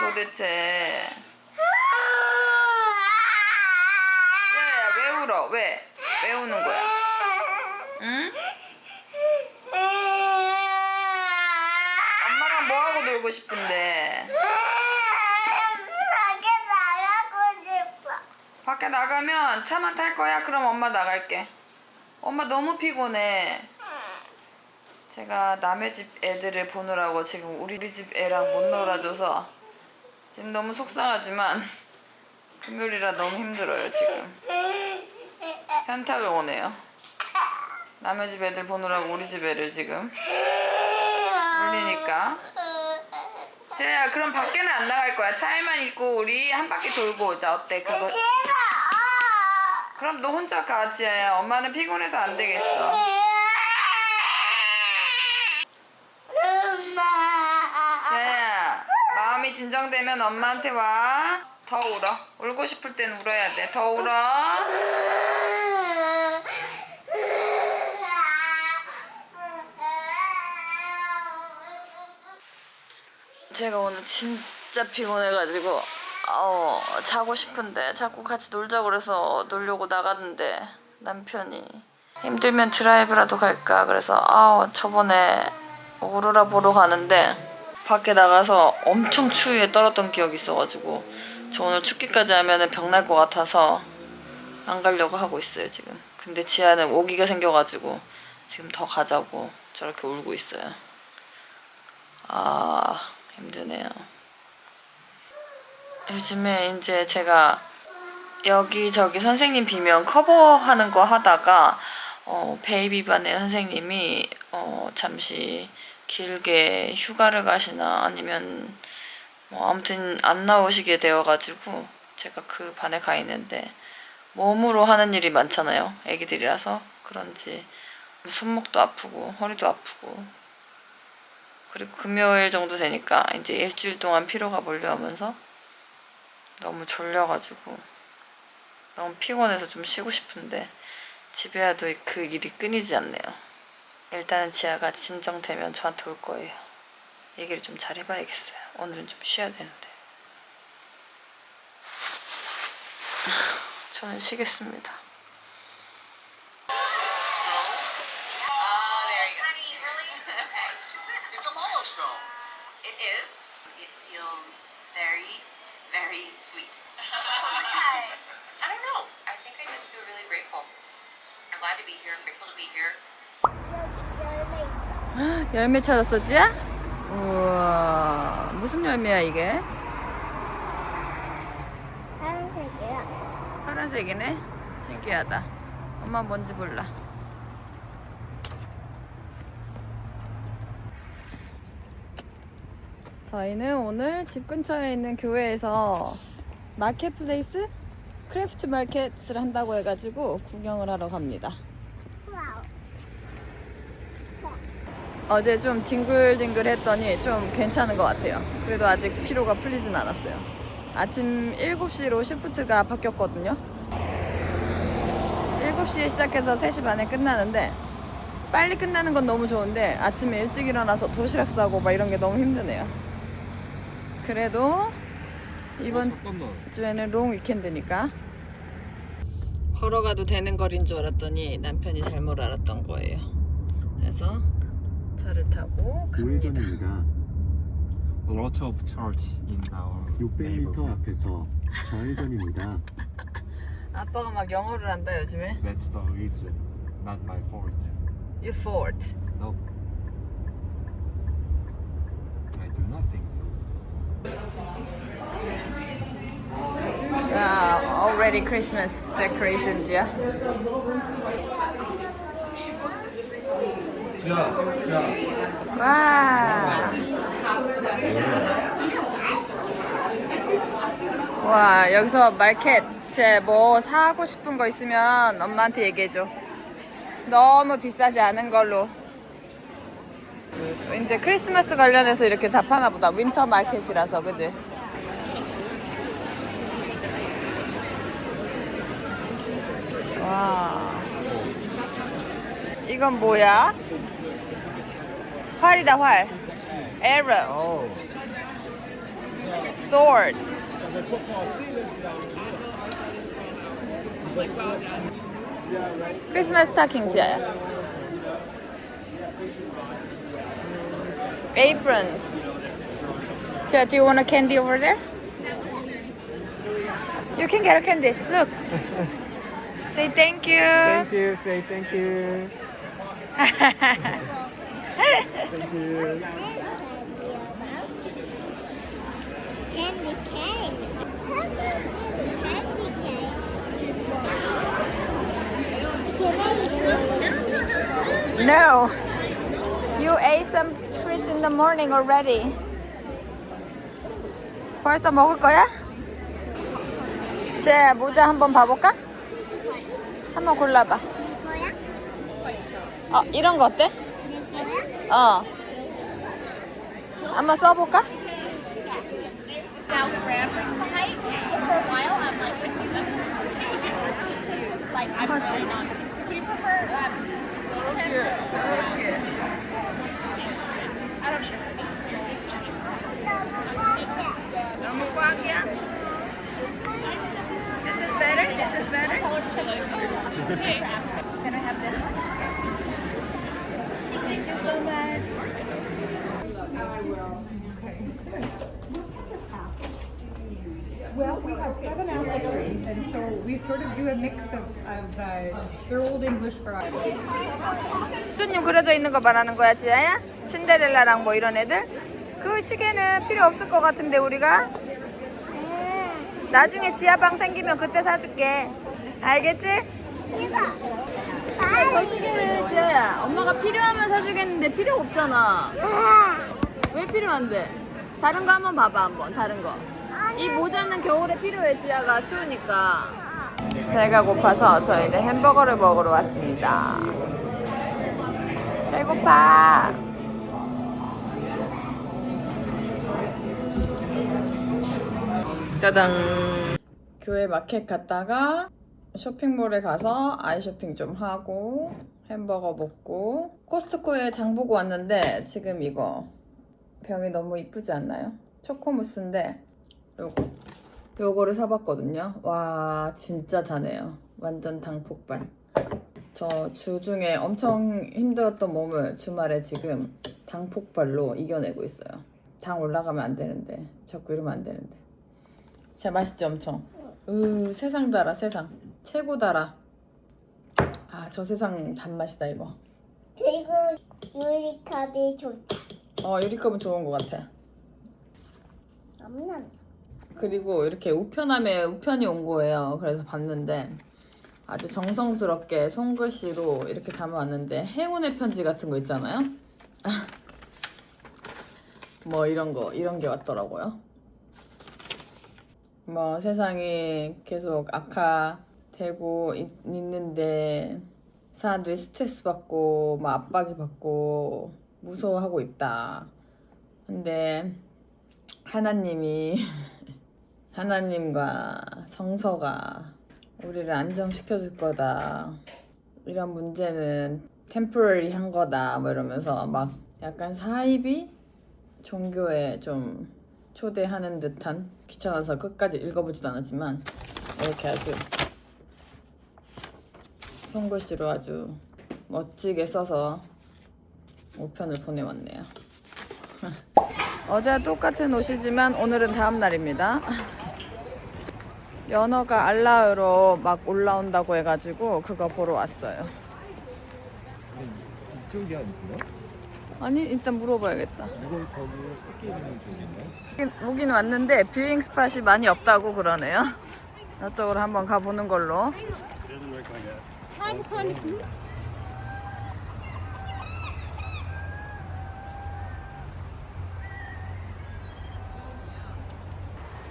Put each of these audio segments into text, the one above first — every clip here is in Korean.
도대체? 지아야, 왜 울어? 왜? 왜 우는 거야? 응? 엄마랑 뭐하고 놀고 싶은데? 밖에 나가고 싶어. 밖에 나가면 차만 탈 거야? 그럼 엄마 나갈게. 엄마 너무 피곤해. 제가 남의 집 애들을 보느라고 지금 우리 집 애랑 못 놀아줘서 지금 너무 속상하지만 금요일이라 너무 힘들어요. 지금 현타가 오네요. 남의 집 애들 보느라고 우리 집 애를 지금 울리니까. 쟤야, 그럼 밖에는 안 나갈 거야. 차에만 있고 우리 한 바퀴 돌고 오자. 어때? 그거. 싫어. 그럼 너 혼자 가, 지아야. 엄마는 피곤해서 안 되겠어. 지아야, 마음이 진정되면 엄마한테 와. 더 울어. 울고 싶을 땐 울어야 돼. 더 울어. 제가 오늘 진짜 피곤해가지고 자고 싶은데 자꾸 같이 놀자고 그래서 놀려고 나갔는데 남편이 힘들면 드라이브라도 갈까 그래서 저번에 오로라 보러 가는데 밖에 나가서 엄청 추위에 떨었던 기억이 있어가지고 저 오늘 춥기까지 하면은 병 날 것 같아서 안 가려고 하고 있어요 지금. 근데 지아는 오기가 생겨가지고 지금 더 가자고 저렇게 울고 있어요. 힘드네요. 요즘에 이제 제가 여기저기 선생님 비면 커버하는 거 하다가 베이비반의 선생님이 잠시 길게 휴가를 가시나 아니면 뭐 아무튼 안 나오시게 되어가지고 제가 그 반에 가 있는데 몸으로 하는 일이 많잖아요. 애기들이라서 그런지 손목도 아프고 허리도 아프고 그리고 금요일 정도 되니까 이제 일주일 동안 피로가 몰려오면서 너무 졸려가지고 너무 피곤해서 좀 쉬고 싶은데 집에 와도 그 일이 끊이지 않네요. 일단은 지아가 진정되면 저한테 올 거예요. 얘기를 좀 잘 해봐야겠어요. 오늘은 좀 쉬어야 되는데. 저는 쉬겠습니다. It is. It feels very, very sweet. Hi. I don't know. I think I just feel really grateful. I'm glad to be here. I'm grateful to be here. 여기 열매 있어. 열매 찾았어, 지아? 우와, 무슨 열매야 이게? 파란색이야. 파란색이네? 신기하다. 엄마 뭔지 몰라. 저희는 오늘 집 근처에 있는 교회에서 마켓플레이스? 크래프트 마켓을 한다고 해가지고 구경을 하러 갑니다. 와우. 어제 좀 뒹굴뒹굴 했더니 좀 괜찮은 것 같아요. 그래도 아직 피로가 풀리진 않았어요. 아침 7시로 시프트가 바뀌었거든요. 7시에 시작해서 3시 반에 끝나는데 빨리 끝나는 건 너무 좋은데 아침에 일찍 일어나서 도시락 싸고 막 이런 게 너무 힘드네요. 그래도 이번 주에는 롱 위켄드니까 걸어가도 되는 거리인 줄 알았더니 남편이 잘못 알았던 거예요. 그래서 차를 타고 갑니다. 우회전입니다. A lot of church in our 600m neighborhood. 앞에서 좌회전입니다. 아빠가 막 영어를 한다 요즘에. That's the reason, not my fault. You fought. No. I do not think so. Already Christmas decorations, yeah? 와. 와, 여기서 마켓 뭐 사고 싶은 거 있으면 엄마한테 얘기해줘. 너무 비싸지 않은 걸로. 이제 크리스마스 관련해서 이렇게 다 파나 보다. 윈터 마켓이라서, 그지? 와. 이건 뭐야? 활이다, 활. arrow. sword. Christmas stocking, 지아야. Aprons. So, do you want a candy over there? You can get a candy. Look. Say thank you. Thank you. Say thank you. Thank you. Candy cane. Candy cane. Can I eat this? No. You ate some treats in the morning already. 벌써 먹을 거야? 제 모자 한번 봐볼까? 한번 골라봐. 이거야? 이런 거 어때? 이거야? 한번 써볼까? 너무 꽉이야? This is better? This is better? Can I have this one? Thank you so much. Well, we have 7 apple trees, and so we sort of do a mix of their old English varieties. 수님 그려져 있는 거 말하는 거야, 지아야? 신데렐라랑 뭐 이런 애들? 그 시계는 필요 없을 것 같은데 우리가? 나중에 지아방 생기면 그때 사줄게. 알겠지? 이거. 저 시계를 지아야 엄마가 필요하면 사주겠는데 필요 없잖아. 왜 필요한데? 다른 거 한번 봐봐 한번 다른 거. 이 모자는 겨울에 필요해 지아가 추우니까. 배가 고파서 저희는 햄버거를 먹으러 왔습니다. 배고파. 따당. 교회 마켓 갔다가 쇼핑몰에 가서 아이 쇼핑 좀 하고 햄버거 먹고 코스트코에 장 보고 왔는데 지금 이거 병이 너무 이쁘지 않나요? 초코무스인데 요거를 사봤거든요. 와 진짜 다네요. 완전 당 폭발. 저 주중에 엄청 힘들었던 몸을 주말에 지금 당 폭발로 이겨내고 있어요. 당 올라가면 안 되는데 자꾸 이러면 안 되는데. 진짜 맛있지 엄청. 세상 달아 세상. 최고 달아. 아 저 세상 단맛이다 이거. 그리고 유리컵이 좋다. 유리컵은 좋은 것 같아. 넘넘. 그리고 이렇게 우편이 온 거예요. 그래서 봤는데 아주 정성스럽게 손글씨로 이렇게 담아왔는데 행운의 편지 같은 거 있잖아요. 뭐 이런 게 왔더라고요. 뭐 세상이 계속 악화되고 있는데 사람들이 스트레스 받고 막 압박이 받고 무서워하고 있다. 근데 하나님과 성서가 우리를 안정시켜 줄 거다. 이런 문제는 temporary 한 거다. 뭐 이러면서 막 약간 사이비 종교에 좀 초대하는 듯한, 귀찮아서 끝까지 읽어보지도 않았지만 이렇게 아주 손글씨로 아주 멋지게 써서 우편을 보내왔네요. 어제와 똑같은 옷이지만 오늘은 다음 날입니다. 연어가 알라으로 막 올라온다고 해가지고 그거 보러 왔어요. 이쪽이 아니세요? 아니 일단 물어봐야겠다. 이거 거기 새끼 있는 쪽인가요? 오긴 왔는데 뷰잉 스팟이 많이 없다고 그러네요. 이쪽으로 한번 가보는 걸로.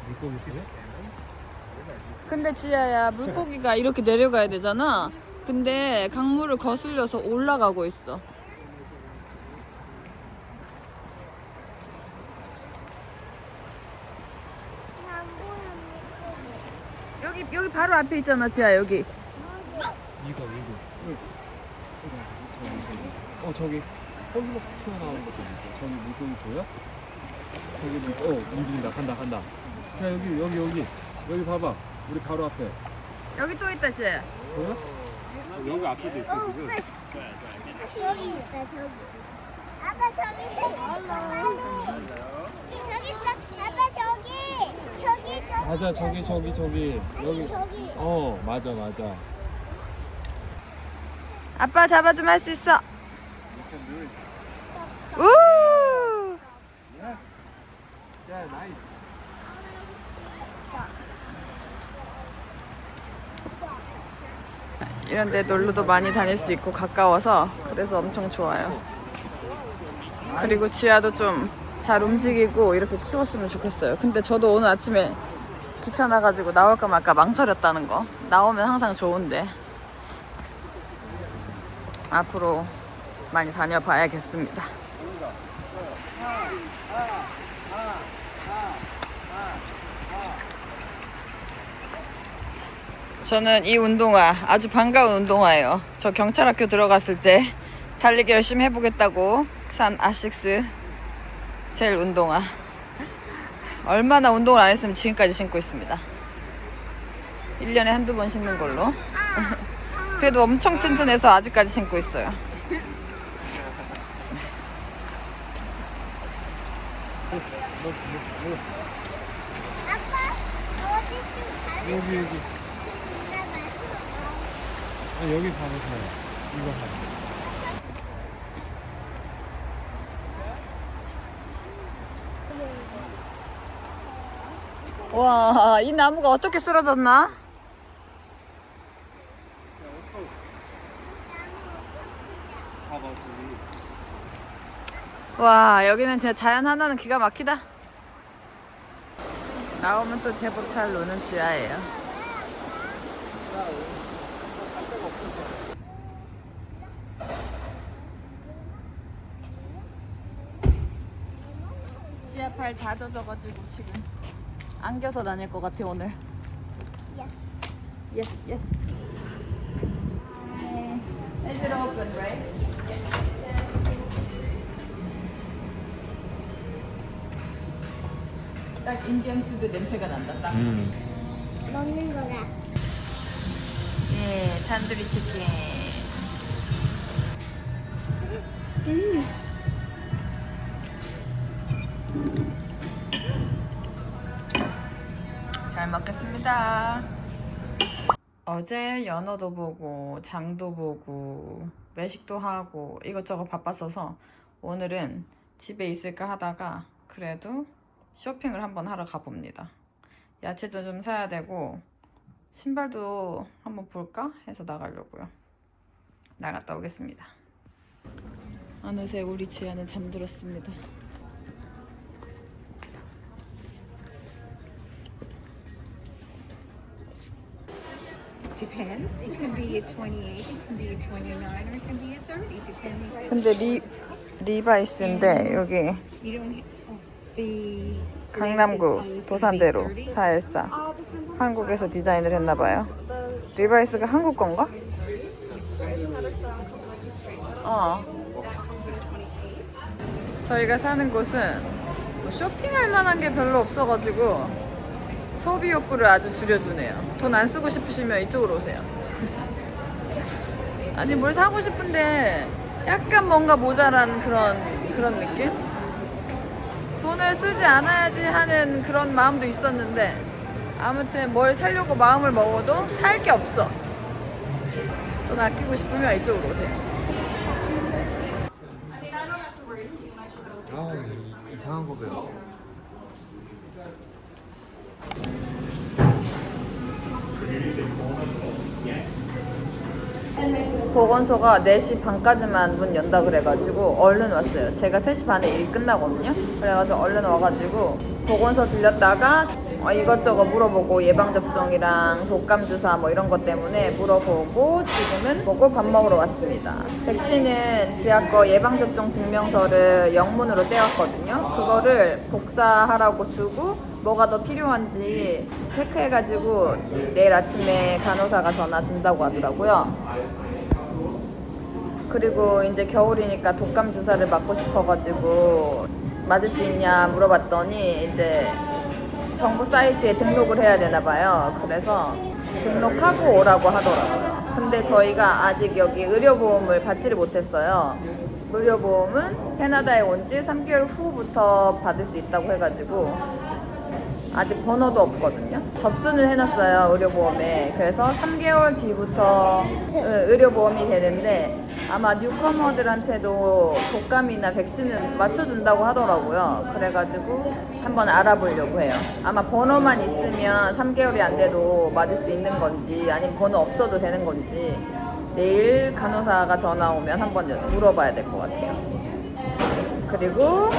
물고기 시계? 근데 지아야 물고기가 이렇게 내려가야 되잖아. 근데 강물을 거슬려서 올라가고 있어. 여기 바로 앞에 있잖아 지아 여기. 이거. 저기 홀로 튀어나오는 것도 있고. 저기 물고기 보여? 저기 움직인다. 간다. 자 여기 봐봐. 우리 바로 앞에. 여기 또 있다, 쟤. 보여? 여기 앞에도 있어 지금. 저기 있다 저기. 아빠 저기 저기 있어. 아빠 저기. 맞아 저기. 여기. 저기. 맞아. 아빠 잡아주면 할 수 있어. 우! 야 나이스. 이런 데 놀러도 많이 다닐 수 있고 가까워서 그래서 엄청 좋아요. 그리고 지아도 좀 잘 움직이고 이렇게 키웠으면 좋겠어요. 근데 저도 오늘 아침에 귀찮아가지고 나올까 말까 망설였다는 거. 나오면 항상 좋은데 앞으로 많이 다녀봐야겠습니다. 저는 이 운동화 아주 반가운 운동화예요. 저 경찰학교 들어갔을 때 달리기 열심히 해보겠다고 산 아식스 젤 운동화. 얼마나 운동을 안 했으면 지금까지 신고 있습니다. 1년에 한두 번 신는 걸로. 그래도 엄청 튼튼해서 아직까지 신고 있어요. 아빠 어디 좀 여기. 있나 봐. 여기 봐보세요. 이거 봐. 와, 이 나무가 어떻게 쓰러졌나? 봐봐 저기. 와, 여기는 진짜 자연 하나는 기가 막히다. 나오면 또 제법 잘 노는 지하예요. 지하 발 다 젖어가지고 지금 안겨서 다닐 것 같아 오늘. Yes. Yes. Is it open, right? 딱 인디언 푸드 냄새가 난다. 딱. 먹는 거라. 예, 탄두리 치킨. 잘 먹겠습니다. 어제 연어도 보고 장도 보고 외식도 하고 이것저것 바빴어서 오늘은 집에 있을까 하다가 그래도 쇼핑을 한번 하러 가봅니다. 야채도 좀 사야 되고 신발도 한번 볼까 해서 나가려고요. 나갔다 오겠습니다. 어느새 우리 지아는 잠들었습니다. Depends. It can be a 28, it can be a 29, or it can be a 30, depending. 근데 리바이스인데 여기 You don't. The 강남구 도산대로 414 한국에서 디자인을 했나봐요. 리바이스가 한국 건가? 저희가 사는 곳은 뭐 쇼핑할 만한 게 별로 없어가지고 소비 욕구를 아주 줄여주네요. 돈 안 쓰고 싶으시면 이쪽으로 오세요. 아니 뭘 사고 싶은데 약간 뭔가 모자란 그런 느낌? 돈을 쓰지 않아야지 하는 그런 마음도 있었는데 아무튼 뭘 사려고 마음을 먹어도 살 게 없어. 돈 아끼고 싶으면 이쪽으로 오세요. 이상한 거 배웠어. 보건소가 4시 반까지만 문 연다 그래가지고 얼른 왔어요. 제가 3시 반에 일 끝나거든요. 그래가지고 얼른 와가지고 보건소 들렸다가 이것저것 물어보고 예방접종이랑 독감주사 뭐 이런 것 때문에 물어보고 지금은 보고 밥 먹으러 왔습니다. 백신은 지하 거 예방접종 증명서를 영문으로 떼었거든요. 그거를 복사하라고 주고 뭐가 더 필요한지 체크해가지고 내일 아침에 간호사가 전화 준다고 하더라고요. 그리고 이제 겨울이니까 독감 주사를 맞고 싶어가지고 맞을 수 있냐 물어봤더니 이제 정부 사이트에 등록을 해야 되나 봐요. 그래서 등록하고 오라고 하더라고요. 근데 저희가 아직 여기 의료보험을 받지를 못했어요. 의료보험은 캐나다에 온 지 3개월 후부터 받을 수 있다고 해가지고 아직 번호도 없거든요. 접수는 해놨어요, 의료보험에. 그래서 3개월 뒤부터 의료보험이 되는데 아마 뉴커머들한테도 독감이나 백신은 맞춰준다고 하더라고요. 그래가지고 한번 알아보려고 해요. 아마 번호만 있으면 3개월이 안 돼도 맞을 수 있는 건지 아니면 번호 없어도 되는 건지 내일 간호사가 전화 오면 한번 물어봐야 될 것 같아요. 그리고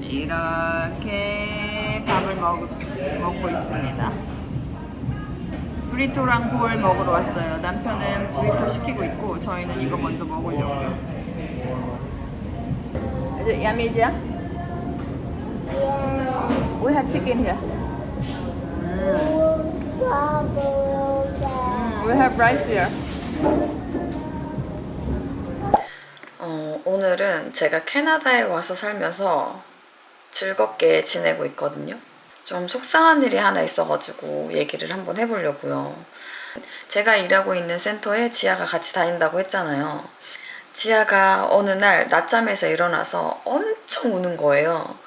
이렇게 밥을 먹고 있습니다. 브리토랑 볼 먹으러 왔어요. 남편은 브리토 시키고 있고 저희는 이거 먼저 먹으려고요. Is it yummy, Jia? We have chicken here. We have rice here. 오늘은 제가 캐나다에 와서 살면서 즐겁게 지내고 있거든요. 좀 속상한 일이 하나 있어가지고 얘기를 한번 해보려고요. 제가 일하고 있는 센터에 지아가 같이 다닌다고 했잖아요. 지아가 어느 날 낮잠에서 일어나서 엄청 우는 거예요.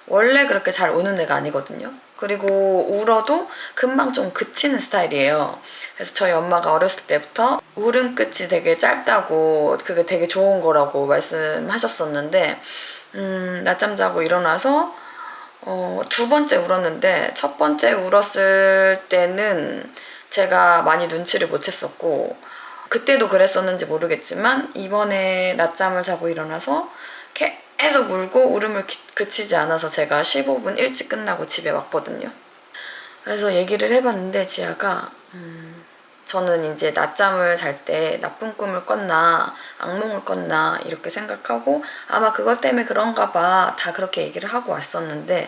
원래 그렇게 잘 우는 애가 아니거든요. 그리고 울어도 금방 좀 그치는 스타일이에요. 그래서 저희 엄마가 어렸을 때부터 울음 끝이 되게 짧다고 그게 되게 좋은 거라고 말씀하셨었는데 낮잠 자고 일어나서 두 번째 울었는데 첫 번째 울었을 때는 제가 많이 눈치를 못 챘었고 그때도 그랬었는지 모르겠지만 이번에 낮잠을 자고 일어나서 계속 울고 울음을 그치지 않아서 제가 15분 일찍 끝나고 집에 왔거든요. 그래서 얘기를 해봤는데 지아가 저는 이제 낮잠을 잘 때 나쁜 꿈을 꿨나 악몽을 꿨나 이렇게 생각하고 아마 그것 때문에 그런가 봐 다 그렇게 얘기를 하고 왔었는데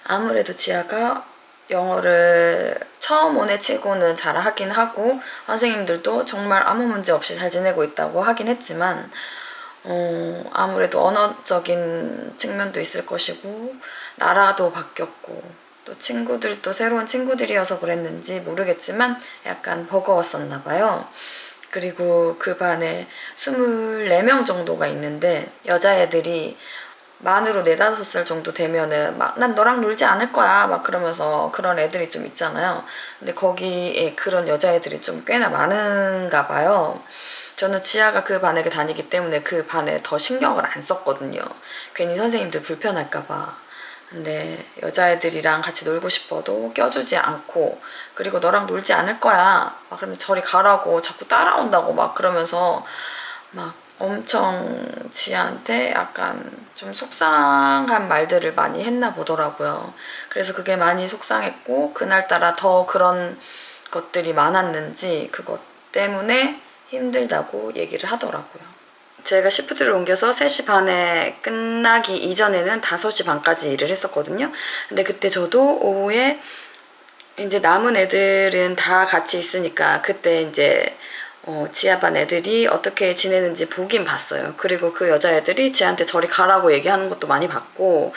아무래도 지아가 영어를 처음 온 애 치고는 잘 하긴 하고 선생님들도 정말 아무 문제 없이 잘 지내고 있다고 하긴 했지만 아무래도 언어적인 측면도 있을 것이고 나라도 바뀌었고 또 친구들도 새로운 친구들이어서 그랬는지 모르겠지만 약간 버거웠었나 봐요. 그리고 그 반에 24명 정도가 있는데 여자애들이 만으로 4, 5살 정도 되면은 막 난 너랑 놀지 않을 거야 막 그러면서 그런 애들이 좀 있잖아요. 근데 거기에 그런 여자애들이 좀 꽤나 많은가 봐요. 저는 지아가 그 반에 다니기 때문에 그 반에 더 신경을 안 썼거든요. 괜히 선생님들 불편할까 봐. 근데 여자애들이랑 같이 놀고 싶어도 껴주지 않고 그리고 너랑 놀지 않을 거야 막 그러면 저리 가라고 자꾸 따라온다고 막 그러면서 막 엄청 지아한테 약간 좀 속상한 말들을 많이 했나 보더라고요. 그래서 그게 많이 속상했고 그날따라 더 그런 것들이 많았는지 그것 때문에 힘들다고 얘기를 하더라고요. 제가 시프트를 옮겨서 3시 반에 끝나기 이전에는 5시 반까지 일을 했었거든요. 근데 그때 저도 오후에 이제 남은 애들은 다 같이 있으니까 그때 이제 지아반 애들이 어떻게 지내는지 보긴 봤어요. 그리고 그 여자애들이 지아한테 저리 가라고 얘기하는 것도 많이 봤고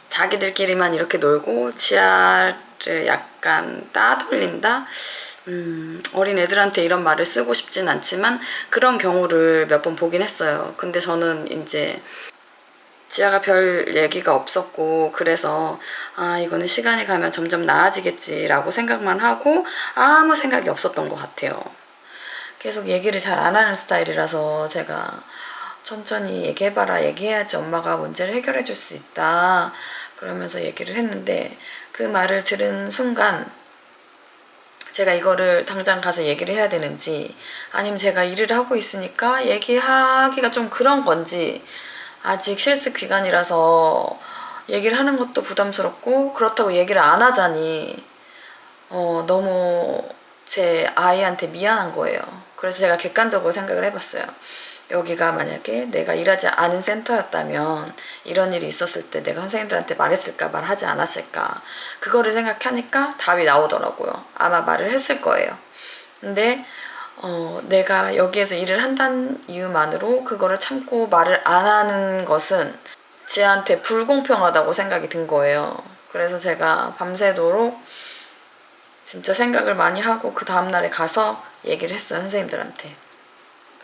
자기들끼리만 이렇게 놀고 지아를 약간 따돌린다? 어린 애들한테 이런 말을 쓰고 싶진 않지만 그런 경우를 몇 번 보긴 했어요. 근데 저는 이제 지아가 별 얘기가 없었고 그래서 아 이거는 시간이 가면 점점 나아지겠지라고 생각만 하고 아무 생각이 없었던 것 같아요. 계속 얘기를 잘 안 하는 스타일이라서 제가 천천히 얘기해봐라 얘기해야지 엄마가 문제를 해결해 줄 수 있다 그러면서 얘기를 했는데 그 말을 들은 순간 제가 이거를 당장 가서 얘기를 해야 되는지 아니면 제가 일을 하고 있으니까 얘기하기가 좀 그런 건지 아직 실습 기간이라서 얘기를 하는 것도 부담스럽고 그렇다고 얘기를 안 하자니 너무 제 아이한테 미안한 거예요. 그래서 제가 객관적으로 생각을 해봤어요. 여기가 만약에 내가 일하지 않은 센터였다면 이런 일이 있었을 때 내가 선생님들한테 말했을까 말하지 않았을까 그거를 생각하니까 답이 나오더라고요. 아마 말을 했을 거예요. 근데 내가 여기에서 일을 한다는 이유만으로 그거를 참고 말을 안 하는 것은 지한테 불공평하다고 생각이 든 거예요. 그래서 제가 밤새도록 진짜 생각을 많이 하고 그 다음날에 가서 얘기를 했어요, 선생님들한테.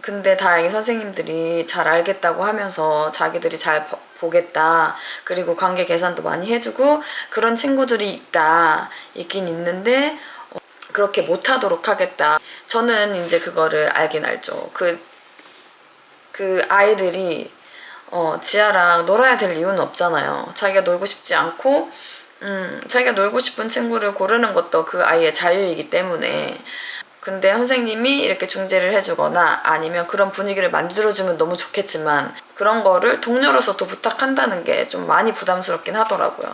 근데 다행히 선생님들이 잘 알겠다고 하면서 자기들이 잘 보겠다. 그리고 관계 개선도 많이 해주고 그런 친구들이 있긴 있는데 그렇게 못하도록 하겠다. 저는 이제 그거를 알긴 알죠. 그 아이들이 지아랑 놀아야 될 이유는 없잖아요. 자기가 놀고 싶지 않고 자기가 놀고 싶은 친구를 고르는 것도 그 아이의 자유이기 때문에. 근데 선생님이 이렇게 중재를 해주거나 아니면 그런 분위기를 만들어주면 너무 좋겠지만 그런 거를 동료로서도 부탁한다는 게 좀 많이 부담스럽긴 하더라고요.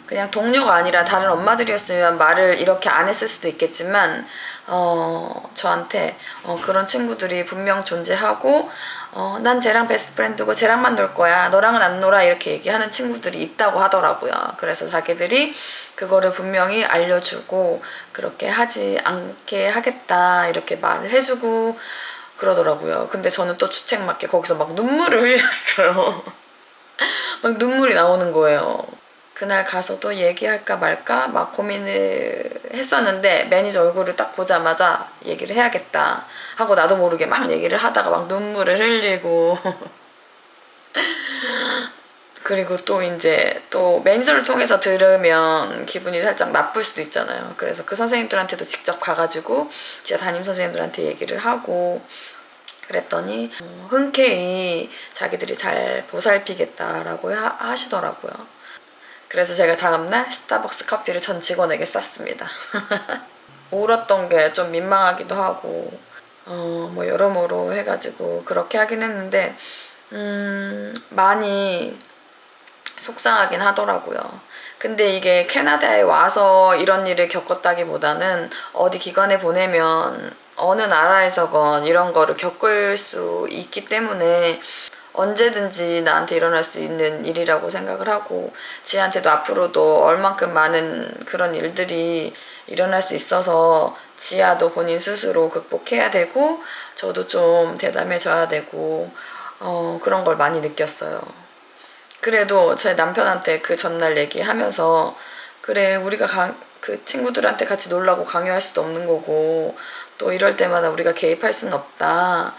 그냥 동료가 아니라 다른 엄마들이었으면 말을 이렇게 안 했을 수도 있겠지만 저한테 그런 친구들이 분명 존재하고 난 쟤랑 베스트 프렌드고 쟤랑만 놀 거야. 너랑은 안 놀아. 이렇게 얘기하는 친구들이 있다고 하더라고요. 그래서 자기들이 그거를 분명히 알려주고 그렇게 하지 않게 하겠다 이렇게 말을 해주고 그러더라고요. 근데 저는 또 주책맞게 거기서 막 눈물을 흘렸어요. 막 눈물이 나오는 거예요. 그날 가서도 얘기할까 말까 막 고민을 했었는데 매니저 얼굴을 딱 보자마자 얘기를 해야겠다 하고 나도 모르게 막 얘기를 하다가 막 눈물을 흘리고 그리고 또 이제 또 매니저를 통해서 들으면 기분이 살짝 나쁠 수도 있잖아요. 그래서 그 선생님들한테도 직접 가가지고 제가 담임 선생님들한테 얘기를 하고 그랬더니 흔쾌히 자기들이 잘 보살피겠다라고 하시더라고요. 그래서 제가 다음날 스타벅스 커피를 전 직원에게 쌌습니다. 울었던 게 좀 민망하기도 하고 뭐 여러모로 해가지고 그렇게 하긴 했는데 많이 속상하긴 하더라고요. 근데 이게 캐나다에 와서 이런 일을 겪었다기보다는 어디 기관에 보내면 어느 나라에서건 이런 거를 겪을 수 있기 때문에 언제든지 나한테 일어날 수 있는 일이라고 생각을 하고 지한테도 앞으로도 얼만큼 많은 그런 일들이 일어날 수 있어서 지아도 본인 스스로 극복해야 되고 저도 좀 대담해져야 되고 그런 걸 많이 느꼈어요. 그래도 제 남편한테 그 전날 얘기하면서 그래 우리가 그 친구들한테 같이 놀라고 강요할 수도 없는 거고 또 이럴 때마다 우리가 개입할 수는 없다.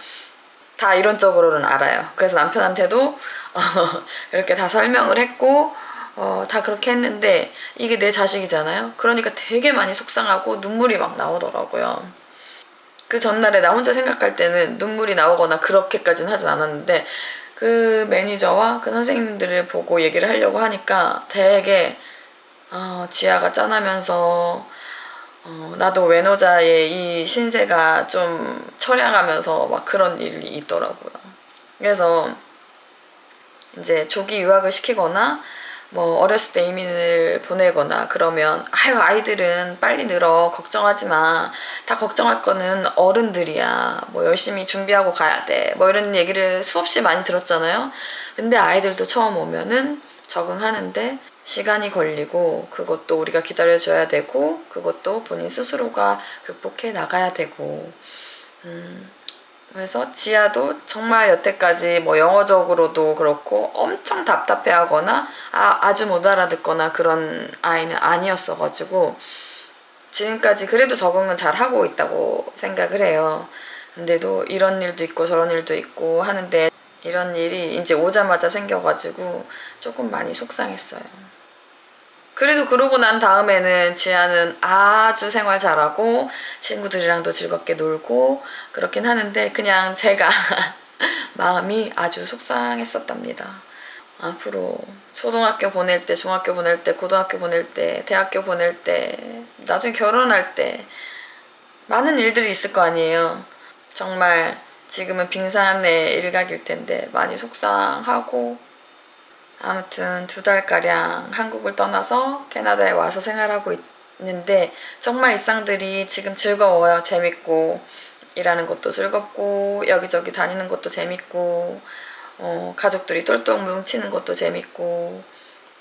다 이론적으로는 알아요. 그래서 남편한테도 이렇게 다 설명을 했고 다 그렇게 했는데 이게 내 자식이잖아요. 그러니까 되게 많이 속상하고 눈물이 막 나오더라고요. 그 전날에 나 혼자 생각할 때는 눈물이 나오거나 그렇게까지는 하진 않았는데 그 매니저와 그 선생님들을 보고 얘기를 하려고 하니까 되게 지아가 짠하면서 나도 외노자의 이 신세가 좀 처량하면서 막 그런 일이 있더라고요. 그래서 이제 조기 유학을 시키거나 뭐 어렸을 때 이민을 보내거나 그러면 아유 아이들은 빨리 늘어 걱정하지 마. 다 걱정할 거는 어른들이야. 뭐 열심히 준비하고 가야 돼. 뭐 이런 얘기를 수없이 많이 들었잖아요. 근데 아이들도 처음 오면은 적응하는데 시간이 걸리고 그것도 우리가 기다려줘야 되고 그것도 본인 스스로가 극복해 나가야 되고 그래서 지아도 정말 여태까지 뭐 영어적으로도 그렇고 엄청 답답해하거나 아주 못 알아듣거나 그런 아이는 아니었어가지고 지금까지 그래도 적응은 잘 하고 있다고 생각을 해요. 근데도 이런 일도 있고 저런 일도 있고 하는데 이런 일이 이제 오자마자 생겨가지고 조금 많이 속상했어요. 그래도 그러고 난 다음에는 지아는 아주 생활 잘하고 친구들이랑도 즐겁게 놀고 그렇긴 하는데 그냥 제가 마음이 아주 속상했었답니다. 앞으로 초등학교 보낼 때, 중학교 보낼 때, 고등학교 보낼 때, 대학교 보낼 때, 나중에 결혼할 때 많은 일들이 있을 거 아니에요. 정말 지금은 빙산의 일각일 텐데 많이 속상하고 아무튼 2달가량 한국을 떠나서 캐나다에 와서 생활하고 있는데 정말 일상들이 지금 즐거워요. 재밌고 일하는 것도 즐겁고 여기저기 다니는 것도 재밌고 가족들이 똘똘 뭉치는 것도 재밌고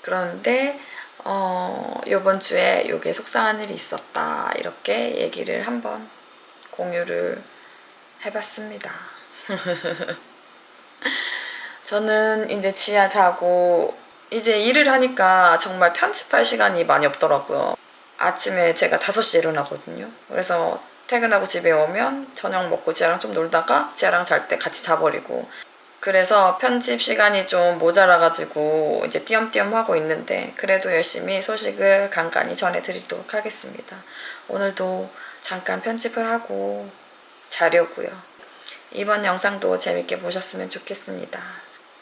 그런데 요번 주에 요게 속상한 일이 있었다 이렇게 얘기를 한번 공유를 해봤습니다. 저는 이제 지하 자고 이제 일을 하니까 정말 편집할 시간이 많이 없더라고요. 아침에 제가 5시에 일어나거든요. 그래서 퇴근하고 집에 오면 저녁 먹고 지아랑 좀 놀다가 지아랑 잘 때 같이 자버리고, 그래서 편집 시간이 좀 모자라가지고 이제 띄엄띄엄 하고 있는데, 그래도 열심히 소식을 간간히 전해드리도록 하겠습니다. 오늘도 잠깐 편집을 하고 자려고요. 이번 영상도 재밌게 보셨으면 좋겠습니다.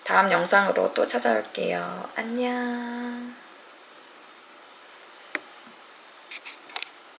다음 영상으로 또 찾아올게요. 안녕.